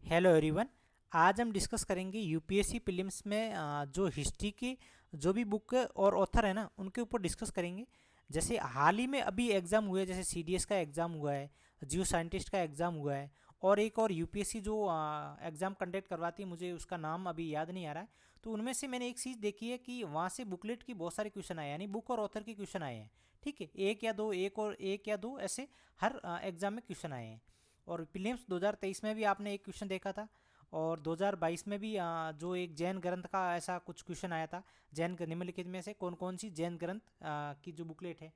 Hello everyone. आज हम discuss करेंगे यूपीएससी प्रीलिम्स में जो हिस्ट्री की जो भी बुक और ऑथर है ना उनके ऊपर डिस्कस करेंगे। जैसे हाल ही में अभी एग्ज़ाम हुए, जैसे सीडीएस का एग्ज़ाम हुआ है, जियो साइंटिस्ट का एग्ज़ाम हुआ है, और एक और यूपीएससी जो एग्ज़ाम कंडक्ट करवाती है, मुझे उसका नाम अभी याद नहीं आ रहा है। तो उनमें से मैंने एक चीज़ देखी है कि वहाँ से बुकलेट की बहुत सारे क्वेश्चन आए हैं, यानी बुक और ऑथर के क्वेश्चन आए हैं। ठीक है, एक या दो ऐसे हर एग्ज़ाम में क्वेश्चन आए हैं। और प्रीलिम्स 2023 में भी आपने एक क्वेश्चन देखा था, और 2022 में भी जो एक जैन ग्रंथ का ऐसा कुछ क्वेश्चन आया था। निम्नलिखित में से कौन कौन सी जैन ग्रंथ की जो बुकलेट है।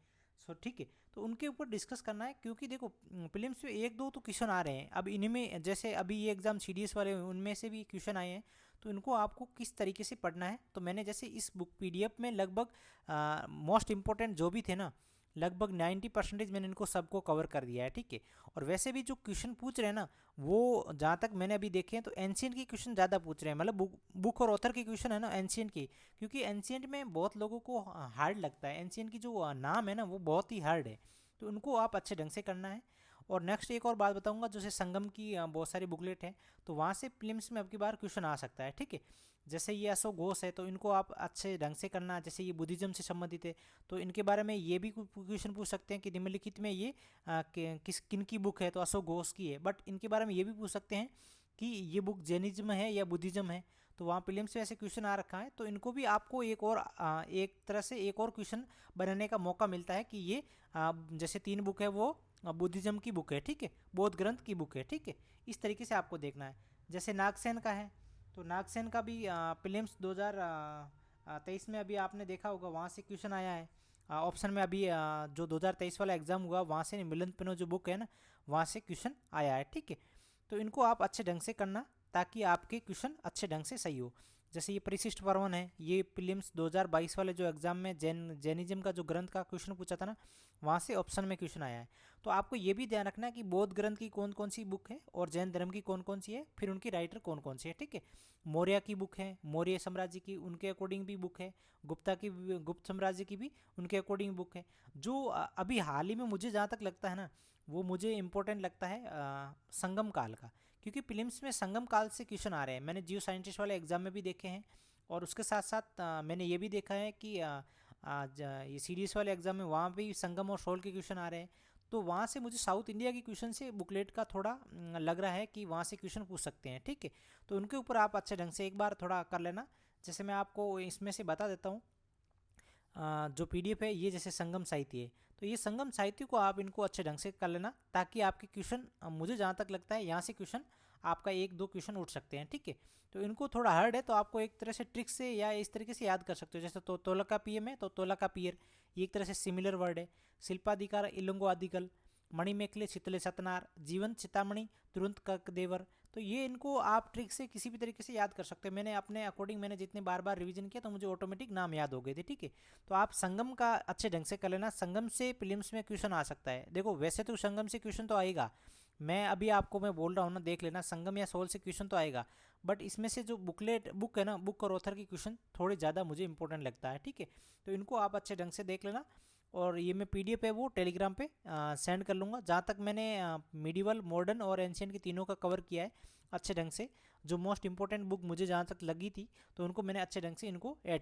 सो ठीक है, तो उनके ऊपर डिस्कस करना है, क्योंकि देखो प्रीलिम्स में एक दो तो क्वेश्चन आ रहे हैं। अब इनमें जैसे अभी ये एग्जाम सीडीएस वाले उनमें से भी क्वेश्चन आए हैं, तो इनको आपको किस तरीके से पढ़ना है। तो मैंने जैसे इस बुक पीडीएफ में लगभग मोस्ट इंपॉर्टेंट जो भी थे ना, लगभग 90% मैंने इनको सबको कवर कर दिया है। ठीक है, और वैसे भी जो क्वेश्चन पूछ रहे हैं ना, वो जहाँ तक मैंने अभी देखे हैं तो एंशियंट के क्वेश्चन ज़्यादा पूछ रहे हैं, मतलब बुक और ऑथर के क्वेश्चन है ना एंशियंट की। क्योंकि एंशियंट में बहुत लोगों को हार्ड लगता है, एंशियंट की जो नाम है ना वो बहुत ही हार्ड है, तो उनको आप अच्छे ढंग से करना है। और नेक्स्ट एक और बात बताऊंगा, जैसे संगम की बहुत सारी बुकलेट है, तो वहाँ से प्रीलिम्स में अब की बार क्वेश्चन आ सकता है। ठीक है, जैसे ये अशोक घोष है, तो इनको आप अच्छे ढंग से करना। जैसे ये बुद्धिज्म से संबंधित है, तो इनके बारे में ये भी क्वेश्चन पूछ सकते हैं कि निम्नलिखित में ये किन की बुक है, तो अशोक घोष की है। बट इनके बारे में ये भी पूछ सकते हैं कि ये बुक जैनिज्म है या बुद्धिज्म है, तो वहाँ प्रीलिम्स में ऐसे क्वेश्चन आ रखा है। तो इनको भी आपको एक तरह से एक और क्वेश्चन बनाने का मौका मिलता है कि ये जैसे 3 बुक है वो बुद्धिज्म की बुक है। ठीक है, बौद्ध ग्रंथ की बुक है। ठीक है, इस तरीके से आपको देखना है। जैसे नागसेन का है, तो नागसेन का भी प्रीलिम्स 2023 में अभी आपने देखा होगा, वहाँ से क्वेश्चन आया है। ऑप्शन में अभी जो 2023 वाला एग्जाम हुआ वहाँ से मिलन पिनो जो बुक है ना, वहाँ से क्वेश्चन आया है। ठीक है, तो इनको आप अच्छे ढंग से करना, ताकि आपके क्वेश्चन अच्छे ढंग से सही हो। जैसे ये परिशिष्ट पर्वन है, ये प्रीलिम्स 2022 वाले जो एग्जाम में जैनिज्म का जो ग्रंथ का क्वेश्चन पूछा था ना, वहाँ से ऑप्शन में क्वेश्चन आया है। तो आपको ये भी ध्यान रखना है कि बौद्ध ग्रंथ की कौन कौन सी बुक है और जैन धर्म की कौन कौन सी है, फिर उनकी राइटर कौन कौन सी है। ठीक है, मौर्य की बुक है, मौर्य साम्राज्य की उनके अकॉर्डिंग भी बुक है, गुप्त साम्राज्य की भी उनके अकॉर्डिंग बुक है। जो अभी हाल ही में मुझे जहाँ तक लगता है ना, वो मुझे इंपॉर्टेंट लगता है संगम काल का, क्योंकि प्रीलिम्स में संगम काल से क्वेश्चन आ रहे हैं। मैंने जियो साइंटिस्ट वाले एग्जाम में भी देखे हैं, और उसके साथ साथ मैंने ये भी देखा है कि ये सीडीएस वाले एग्जाम में वहाँ भी संगम और शोल के क्वेश्चन आ रहे हैं। तो वहाँ से मुझे साउथ इंडिया के क्वेश्चन से बुकलेट का थोड़ा लग रहा है कि वहाँ से क्वेश्चन पूछ सकते हैं। ठीक है, तो उनके ऊपर आप अच्छे ढंग से एक बार थोड़ा कर लेना। जैसे मैं आपको इसमें से बता देता हूँ, जो पीडीएफ है ये जैसे संगम साहित्य है, तो ये संगम साहित्य को आप इनको अच्छे ढंग से कर लेना, ताकि आपके क्वेश्चन मुझे जहाँ तक लगता है यहाँ से क्वेश्चन आपका एक दो क्वेश्चन उठ सकते हैं। ठीक है, तो इनको थोड़ा हार्ड है, तो आपको एक तरह से ट्रिक से या इस तरीके से याद कर सकते हो। जैसे तो तोला का पीएम है, तो तोला का पियर, ये एक तरह से सिमिलर वर्ड है। शिल्पाधिकार इलंगो आदिकल, मणिमेखले शीतले सतनार, जीवन चितामणि तुरंत ककदेवर। तो ये इनको आप ट्रिक से किसी भी तरीके से याद कर सकते हो। मैंने अपने अकॉर्डिंग मैंने जितने बार बार रिवीजन किया, तो मुझे ऑटोमेटिक नाम याद हो गए थे। ठीक है, तो आप संगम का अच्छे ढंग से कर लेना। संगम से प्रीलिम्स में क्वेश्चन आ सकता है। देखो वैसे तो संगम से क्वेश्चन तो आएगा, मैं बोल रहा हूँ ना, देख लेना, संगम या सोल से क्वेश्चन तो आएगा। बट इसमें से जो बुक है ना, बुक और ऑथर की क्वेश्चन थोड़े ज़्यादा मुझे इंपॉर्टेंट लगता है। ठीक है, तो इनको आप अच्छे ढंग से देख लेना। और ये मैं पीडीएफ है वो टेलीग्राम पे सेंड कर लूँगा। जहाँ तक मैंने मिडिवल, मॉडर्न और एंशियंट की तीनों का कवर किया है अच्छे ढंग से। जो मोस्ट इंपॉर्टेंट बुक मुझे जहाँ तक लगी थी, तो उनको मैंने अच्छे ढंग से इनको ऐड